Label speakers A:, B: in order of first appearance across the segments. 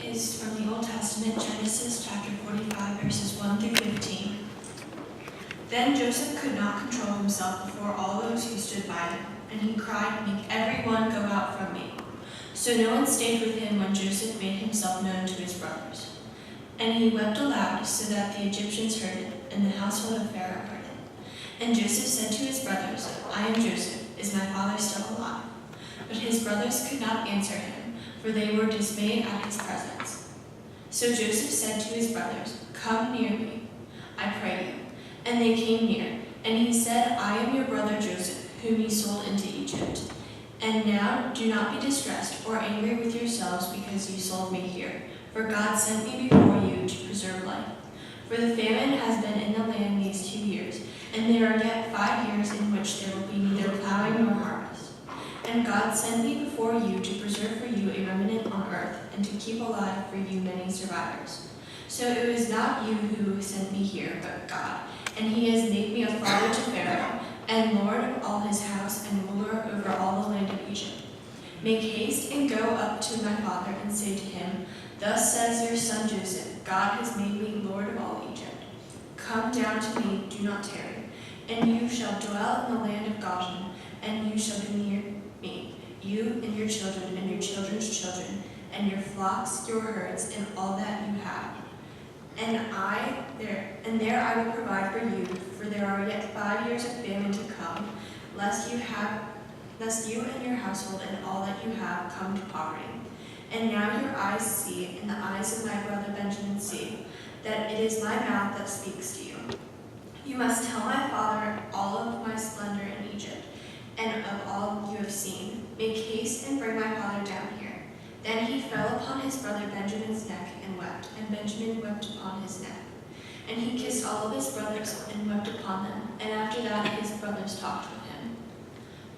A: is from the Old Testament, Genesis chapter 45, verses 1 through 15. Then Joseph could not control himself before all those who stood by him, and he cried, "Make everyone go out from me." So no one stayed with him when Joseph made himself known to his brothers. And he wept aloud, so that the Egyptians heard it, and the household of Pharaoh heard it. And Joseph said to his brothers, "I am Joseph. Is my father still alive?" But his brothers could not answer him, for they were dismayed at his presence. So Joseph said to his brothers, "Come near me, I pray you." And they came near, and he said, "I am your brother Joseph, whom you sold into Egypt. And now do not be distressed or angry with yourselves because you sold me here, for God sent me before you to preserve life. For the famine has been in the land these 2 years, and there are yet 5 years in which there will be neither plowing nor harvest. And God sent me before you to preserve for you a remnant on earth, and to keep alive for you many survivors. So it was not you who sent me here, but God, and he has made me a father to Pharaoh, and lord of all his house, and ruler over all the land of Egypt. Make haste and go up to my father, and say to him, 'Thus says your son Joseph, God has made me lord of all Egypt. Come down to me, do not tarry, and you shall dwell in the land of Goshen, and you shall be near me, you and your children and your children's children, and your flocks, your herds, and all that you have. And there I will provide for you, for there are yet 5 years of famine to come, lest you and your household and all that you have come to poverty. And now your eyes see, and the eyes of my brother Benjamin see, that it is my mouth that speaks to you. You must tell my father all of my splendor in Egypt, and of all you have seen. Make haste and bring my father down here." Then he fell upon his brother Benjamin's neck and wept, and Benjamin wept upon his neck. And he kissed all of his brothers and wept upon them, and after that his brothers talked with him.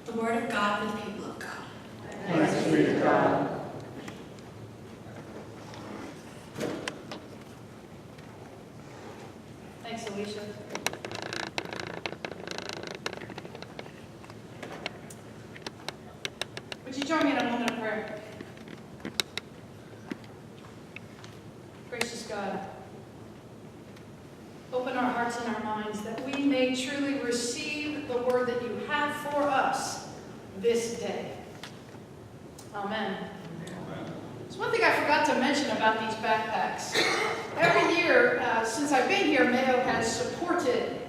A: The word of God for the people of God.
B: Thanks be to God.
C: Thanks, Alicia. Would you join me in a moment of prayer? Gracious God, open our hearts and our minds that we may truly receive the word that you have for us this day. Amen. There's one thing I forgot to mention about these backpacks. Every year, since I've been here, Mayo has supported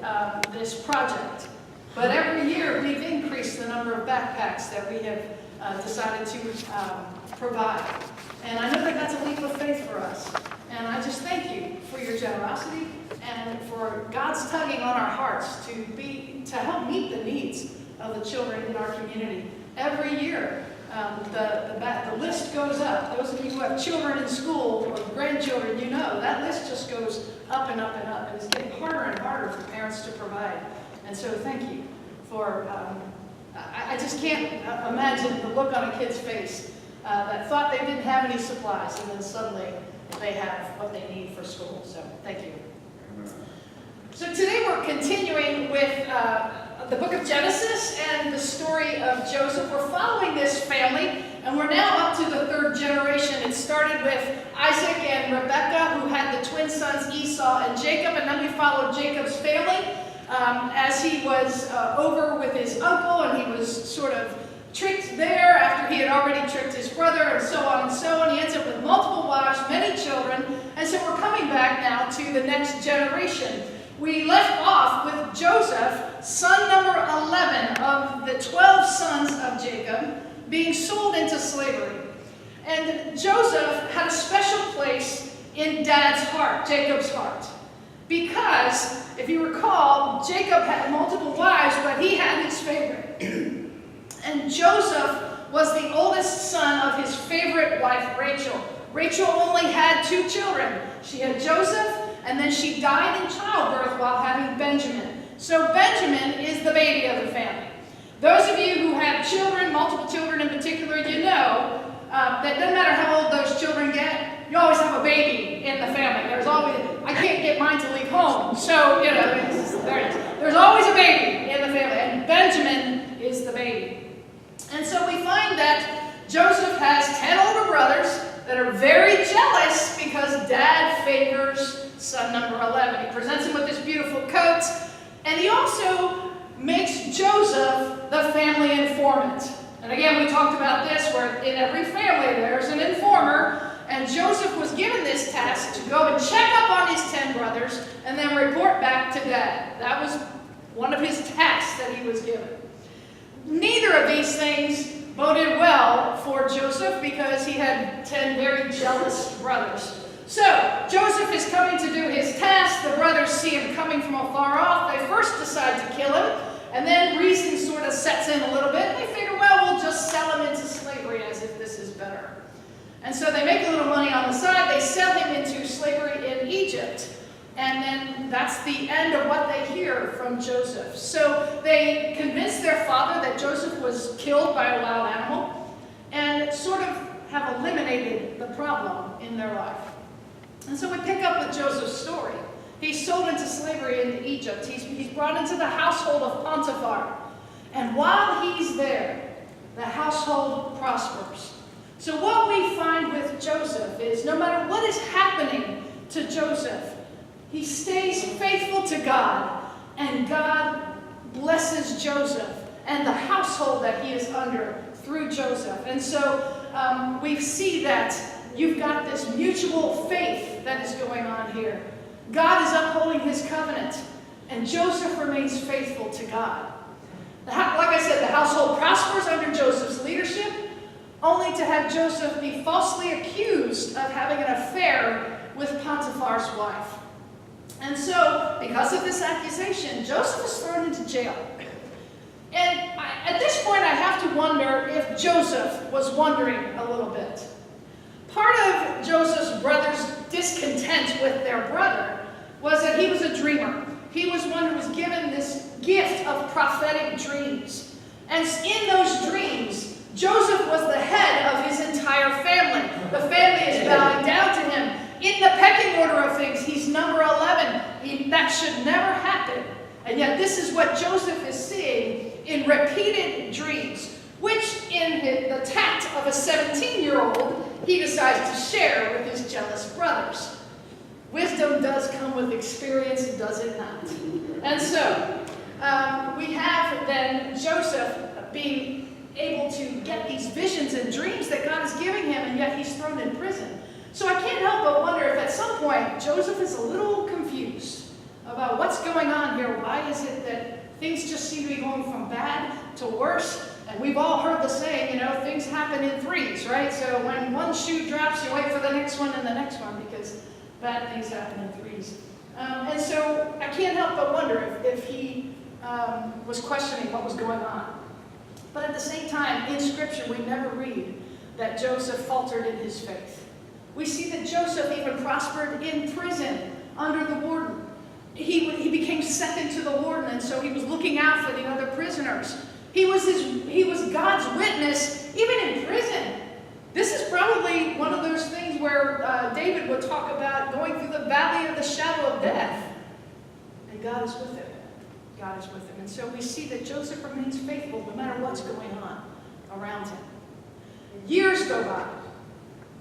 C: this project. But every year, we've increased the number of backpacks that we have decided to provide. And I know that that's a leap of faith for us. And I just thank you for your generosity and for God's tugging on our hearts to help meet the needs of the children in our community. Every year, the list goes up. Those of you who have children in school or grandchildren, you know that list just goes up and up and up. And it's getting harder and harder for parents to provide. And so thank you for, I just can't imagine the look on a kid's face that thought they didn't have any supplies, and then suddenly they have what they need for school. So thank you. So today we're continuing with the book of Genesis and the story of Joseph. We're following this family, and we're now up to the 3rd generation. It started with Isaac and Rebekah, who had the twin sons Esau and Jacob, and then we followed Jacob's family as he was over with his uncle, and he was sort of tricked there after he had already tricked his brother, and so on and so on. He ends up with multiple wives, many children, and so we're coming back now to the next generation. We left off with Joseph, son number 11 of the 12 sons of Jacob, being sold into slavery. And Joseph had a special place in Dad's heart, Jacob's heart, because, if you recall, Jacob had multiple wives, but he had his favorite. And Joseph was the oldest son of his favorite wife, Rachel. Rachel only had 2 children. She had Joseph, and then she died in childbirth while having Benjamin. So Benjamin is the baby of the family. Those of you who have children, multiple children in particular, you know that doesn't matter how old those children get, you always have a baby in the family. There's always, I can't get mine to leave home, so, you know, there's always a baby in the family, and Benjamin is the baby. And so we find that Joseph has 10 older brothers that are very jealous because dad favors son number 11. He presents him with this beautiful coat, and he also makes Joseph the family informant. And again, we talked about this, where in every family there's an informer, and Joseph was given this task to go and check up on his 10 brothers and then report back to dad. That was one of his tasks that he was given. Neither of these things boded well for Joseph because he had 10 very jealous brothers. So, Joseph is coming to do his task. The brothers see him coming from afar off. They first decide to kill him, and then reason sort of sets in a little bit. They figure, well, we'll just sell him into slavery as if this is better. And so they make a little money on the side. They sell him into slavery in Egypt. And then that's the end of what they hear from Joseph. So they convince their father that Joseph was killed by a wild animal and sort of have eliminated the problem in their life. And so we pick up with Joseph's story. He's sold into slavery into Egypt. He's brought into the household of Potiphar. And while he's there, the household prospers. So what we find with Joseph is no matter what is happening to Joseph, he stays faithful to God, and God blesses Joseph and the household that he is under through Joseph. And so we see that you've got this mutual faith that is going on here. God is upholding his covenant, and Joseph remains faithful to God. Like I said, the household prospers under Joseph's leadership, only to have Joseph be falsely accused of having an affair with Potiphar's wife. And so, because of this accusation, Joseph is thrown into jail. And at this point, I have to wonder if Joseph was wondering a little bit. Part of Joseph's brothers' discontent with their brother was that he was a dreamer. He was one who was given this gift of prophetic dreams. And in those dreams, Joseph was the head of his entire family. The family is bowing down to him. In the pecking order of things, he's number 11. That should never happen. And yet this is what Joseph is seeing in repeated dreams, which in the tact of a 17-year-old, he decides to share with his jealous brothers. Wisdom does come with experience, does it not? And so, we have then Joseph being able to get these visions and dreams that God is giving him, and yet he's thrown in prison. So I can't help but wonder if at some point Joseph is a little confused about what's going on here. Why is it that things just seem to be going from bad to worse? And we've all heard the saying, things happen in threes, right? So when one shoe drops, you wait for the next one and the next one, because bad things happen in threes. And so I can't help but wonder if he was questioning what was going on. But at the same time, in Scripture, we never read that Joseph faltered in his faith. We see that Joseph even prospered in prison under the warden. He became second to the warden, and so he was looking out for the other prisoners. He was God's witness even in prison. This is probably one of those things where David would talk about going through the valley of the shadow of death. And God is with him. God is with him. And so we see that Joseph remains faithful no matter what's going on around him. Years go by.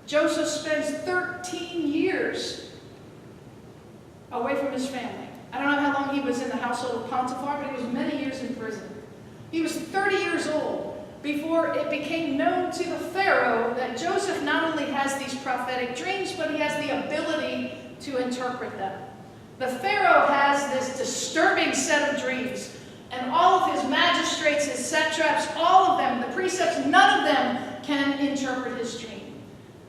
C: Joseph spends 13 years away from his family. I don't know how long he was in the household of Potiphar, but he was many years in prison. He was 30 years old before it became known to the Pharaoh that Joseph not only has these prophetic dreams, but he has the ability to interpret them. The Pharaoh has this disturbing set of dreams, and all of his magistrates, his satraps, all of them, the precepts, none of them can interpret his dream.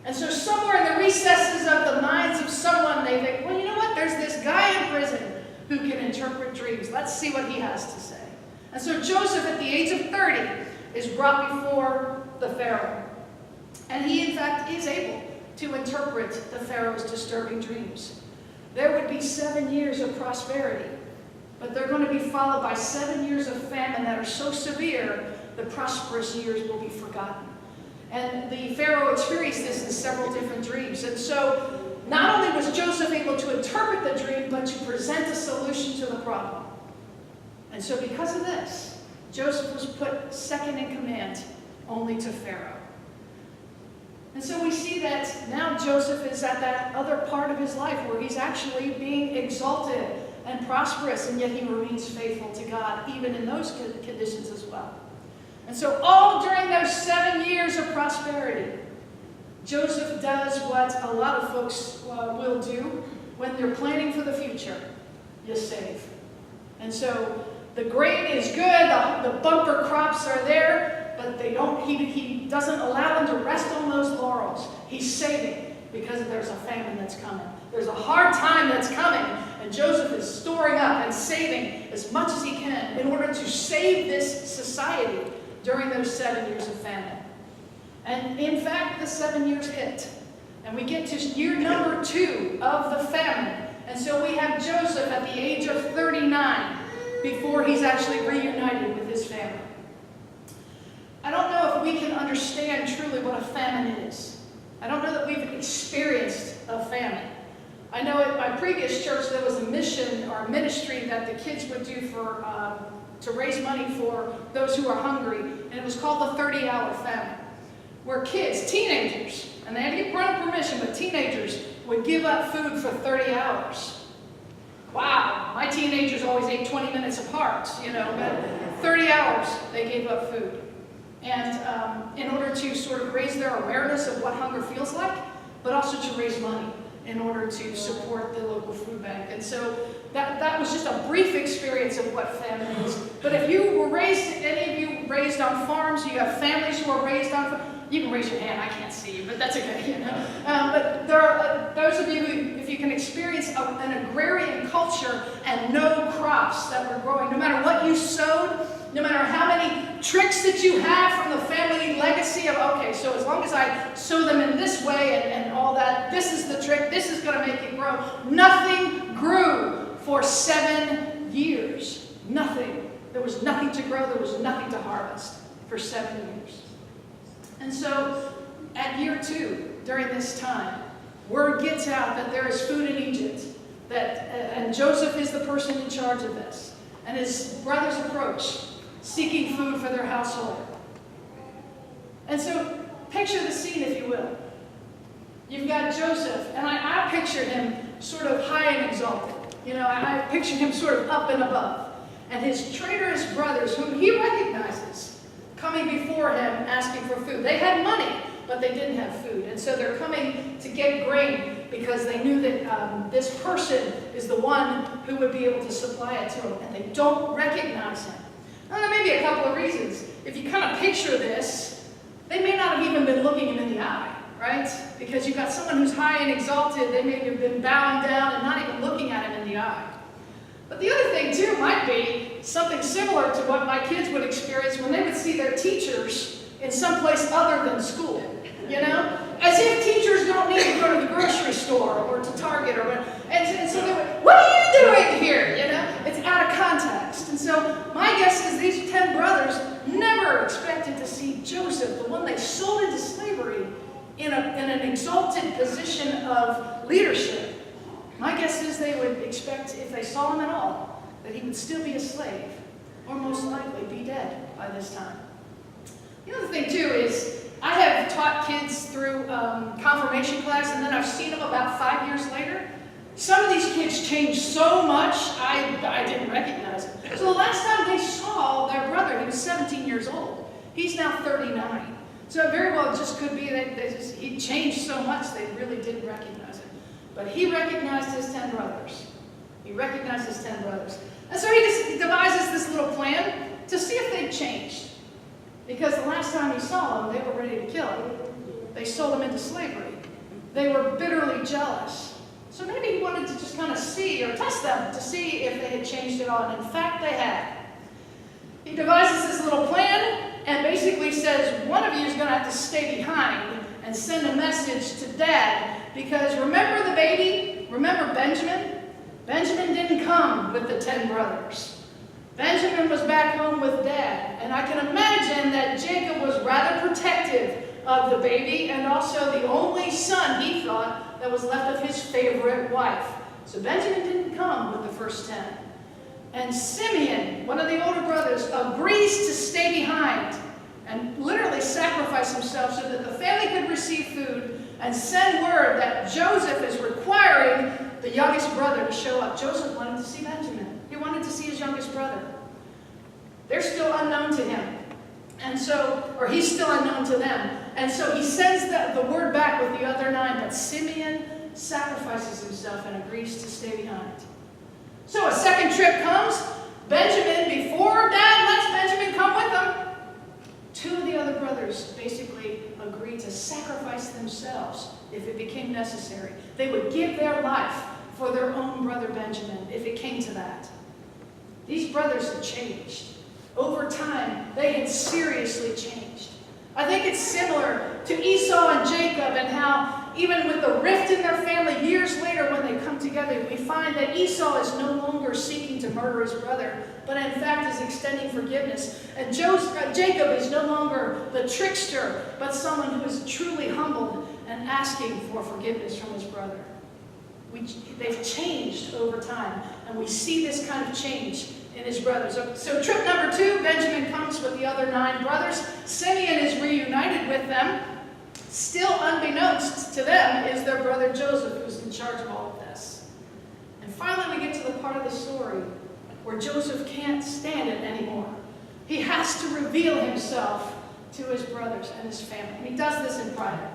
C: And so somewhere in the recesses of the minds of someone, they think, well, you know what? There's this guy in prison who can interpret dreams. Let's see what he has to say. And so Joseph, at the age of 30, is brought before the Pharaoh. And he, in fact, is able to interpret the Pharaoh's disturbing dreams. There would be 7 years of prosperity, but they're going to be followed by 7 years of famine that are so severe, the prosperous years will be forgotten. And the Pharaoh experienced this in several different dreams. And so not only was Joseph able to interpret the dream, but to present a solution to the problem. And so because of this, Joseph was put second in command only to Pharaoh. And so we see that now Joseph is at that other part of his life where he's actually being exalted and prosperous, and yet he remains faithful to God, even in those conditions as well. And so all during those 7 years of prosperity, Joseph does what a lot of folks will do when they're planning for the future. You save. And so the grain is good, the bumper crops are there, but he doesn't allow them to rest on those laurels. He's saving because there's a famine that's coming. There's a hard time that's coming, and Joseph is storing up and saving as much as he can in order to save this society during those 7 years of famine. And in fact, the 7 years hit. And we get to year number 2 of the famine. And so we have Joseph at the age of 39 before he's actually reunited with his family. I don't know if we can understand truly what a famine is. I don't know that we've experienced a famine. I know at my previous church there was a mission or a ministry that the kids would do for to raise money for those who are hungry, and it was called the 30-hour famine, where kids, teenagers, and they had to get parental permission, but teenagers would give up food for 30 hours. Wow, my teenagers always ate 20 minutes apart, but 30 hours they gave up food. And in order to sort of raise their awareness of what hunger feels like, but also to raise money in order to support the local food bank. And so that was just a brief experience of what famine is. But if you were raised, any of you raised on farms, you have families who are raised on farms, you can raise your hand, I can't see you, but that's okay. But there are those of you who, if you can experience an agrarian culture and no crops that were growing, no matter what you sowed, no matter how many tricks that you have from the family legacy of, okay, so as long as I sow them in this way and all that, this is the trick, this is going to make it grow. Nothing grew for 7 years. Nothing. There was nothing to grow. There was nothing to harvest for 7 years. And so at year 2, during this time, word gets out that there is food in Egypt, and Joseph is the person in charge of this. And his brothers approach, seeking food for their household. And so picture the scene, if you will. You've got Joseph, and I picture him sort of high and exalted. I picture him sort of up and above. And his traitorous brothers, whom he recognizes, coming before him asking for food. They had money, but they didn't have food. And so they're coming to get grain because they knew that this person is the one who would be able to supply it to them. And they don't recognize him. Now, there may be a couple of reasons. If you kind of picture this, they may not have even been looking him in the eye, right? Because you've got someone who's high and exalted. They may have been bowing down and not even looking at him in the eye. But the other thing, too, might be something similar to what my kids would experience when they would see their teachers in some place other than school, As if teachers don't need to go to the grocery store or to Target or whatever. And so they would, what are you doing here, It's out of context. And so my guess is these 10 brothers never expected to see Joseph, the one they sold into slavery, in an exalted position of leadership. My guess is they would expect, if they saw him at all, that he would still be a slave, or most likely be dead by this time. The other thing, too, is I have taught kids through confirmation class, and then I've seen them about 5 years later. Some of these kids changed so much, I didn't recognize them. So the last time they saw their brother, he was 17 years old. He's now 39. So it very well just could be that he changed so much they really didn't recognize him. But he recognized his 10 brothers. He recognized his 10 brothers. And so he devises this little plan to see if they'd changed. Because the last time he saw them, they were ready to kill him. They sold him into slavery. They were bitterly jealous. So maybe he wanted to just kind of see or test them to see if they had changed at all. And in fact, they had. He devises this little plan and basically says, one of you is going to have to stay behind and send a message to Dad. Because remember the baby? Remember Benjamin? Benjamin didn't come with the 10 brothers. Benjamin was back home with Dad. And I can imagine that Jacob was rather protective of the baby and also the only son, he thought, that was left of his favorite wife. So Benjamin didn't come with the first 10. And Simeon, one of the older brothers, agrees to stay behind and literally sacrifice himself so that the family could receive food and send word that Joseph is requiring the youngest brother to show up. Joseph wanted to see Benjamin. He wanted to see his youngest brother. They're still unknown to him. And so, or he's still unknown to them. And so he sends the word back with the other 9, but Simeon sacrifices himself and agrees to stay behind. So a second trip comes. Benjamin, before Dad lets Benjamin come with them, 2 of the other brothers basically agreed to sacrifice themselves if it became necessary. They would give their life for their own brother Benjamin if it came to that. These brothers had changed. Over time, they had seriously changed. I think it's similar to Esau and Jacob, and how even with the rift in their family years later when they come together, we find that Esau is no longer seeking to murder his brother, but in fact is extending forgiveness. And Jacob is no longer the trickster, but someone who is truly humbled and asking for forgiveness from his brother. They've changed over time, and we see this kind of change in his brothers. So trip number 2, Benjamin comes with the other 9 brothers. Simeon is reunited with them. Still unbeknownst to them is their brother Joseph, who's in charge of all of this. And finally we get to the part of the story where Joseph can't stand it anymore. He has to reveal himself to his brothers and his family. And he does this in private.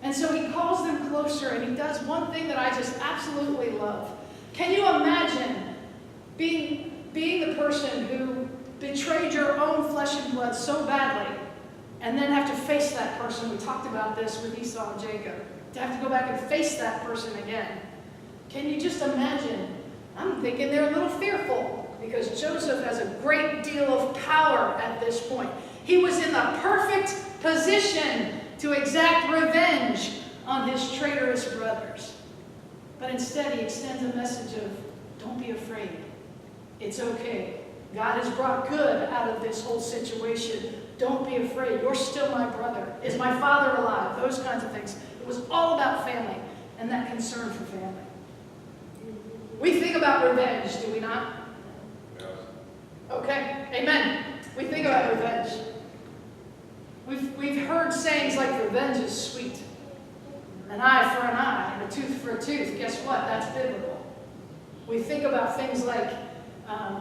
C: And so he calls them closer, and he does one thing that I just absolutely love. Can you imagine being the person who betrayed your own flesh and blood so badly, and then have to face that person? We talked about this with Esau and Jacob. To have to go back and face that person again. Can you just imagine? I'm thinking they're a little fearful, because Joseph has a great deal of power at this point. He was in the perfect position to exact revenge on his traitorous brothers. But instead he extends a message of, don't be afraid. It's okay. God has brought good out of this whole situation. Don't be afraid. You're still my brother. Is my father alive? Those kinds of things. It was all about family and that concern for family. We think about revenge, do we not?
B: Yes.
C: Okay, amen. We think about revenge. We've heard sayings like revenge is sweet. An eye for an eye and a tooth for a tooth. Guess what? That's biblical. We think about things like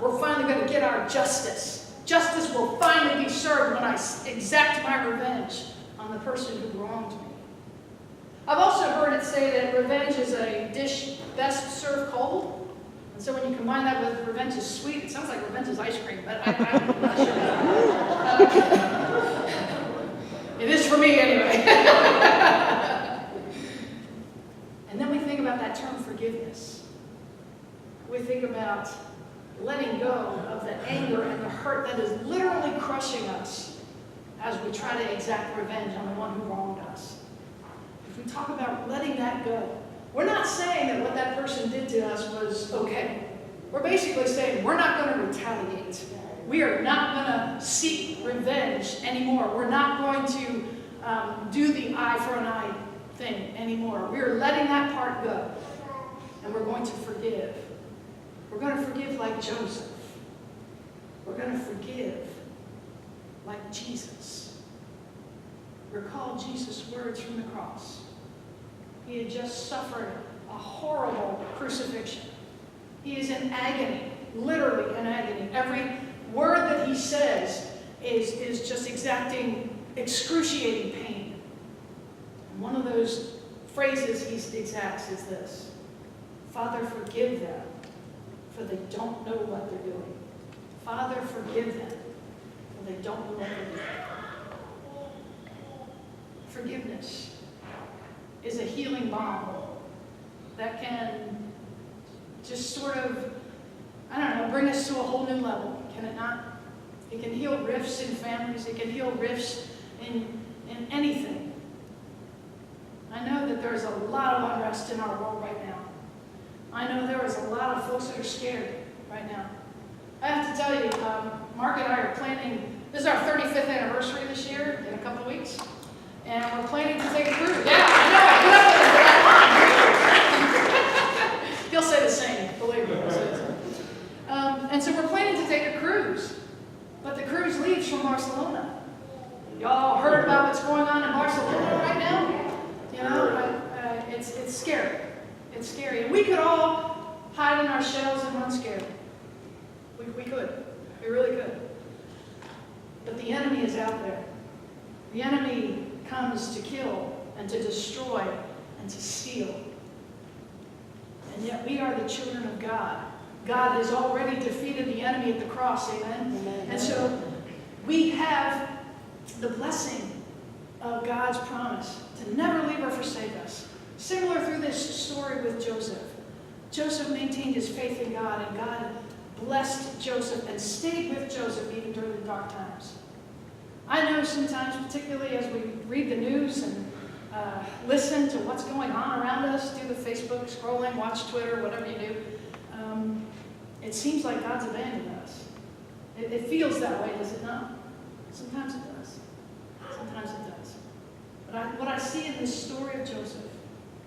C: we're finally going to get our justice. Justice will finally be served when I exact my revenge on the person who wronged me. I've also heard it say that revenge is a dish best served cold. And so when you combine that with revenge is sweet, it sounds like revenge is ice cream, but I'm not sure. It is for me anyway. And then we think about that term forgiveness. We think about letting go of the anger and the hurt that is literally crushing us as we try to exact revenge on the one who wronged us. If we talk about letting that go, we're not saying that what that person did to us was okay. We're basically saying we're not going to retaliate. We are not going to seek revenge anymore. We're not going to do the eye for an eye thing anymore. We're letting that part go. And we're going to forgive. We're going to forgive like Joseph. We're going to forgive like Jesus. Recall Jesus' words from the cross. He had just suffered a horrible crucifixion. He is in agony, literally in agony. Every word that he says is just exacting excruciating pain. And one of those phrases he exacts is this: Father, forgive them, for they don't know what they're doing. Father, forgive them, for they don't know what they're doing. Forgiveness is a healing balm that can just sort of, bring us to a whole new level, can it not? It can heal rifts in families. It can heal rifts in anything. I know that there's a lot of unrest in our world right now. I know there is a lot of folks that are scared right now. I have to tell you, Mark and I are planning, this is our 35th anniversary this year, in a couple of weeks, and we're planning to take a cruise. Yeah, I know, I put up with it. He'll say the same, believe me, he'll say the same. And so we're planning to take a cruise, but the cruise leaves from Barcelona. Y'all heard about what's going on in Barcelona right now? You know, it's scary. It's scary. And we could all hide in our shells and run scared. We could. We really could. But the enemy is out there. The enemy comes to kill and to destroy and to steal. And yet we are the children of God. God has already defeated the enemy at the cross, amen?
B: Amen.
C: And so we have the blessing of God's promise to never leave or forsake us. Similar through this story with Joseph. Joseph maintained his faith in God, and God blessed Joseph and stayed with Joseph even during the dark times. I know sometimes, particularly as we read the news and listen to what's going on around us, do the Facebook scrolling, watch Twitter, whatever you do, it seems like God's abandoned us. It feels that way, does it not? Sometimes it does. Sometimes it does. But what I see in this story of Joseph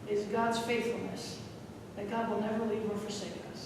C: is God's faithfulness, that God will never leave or forsake us.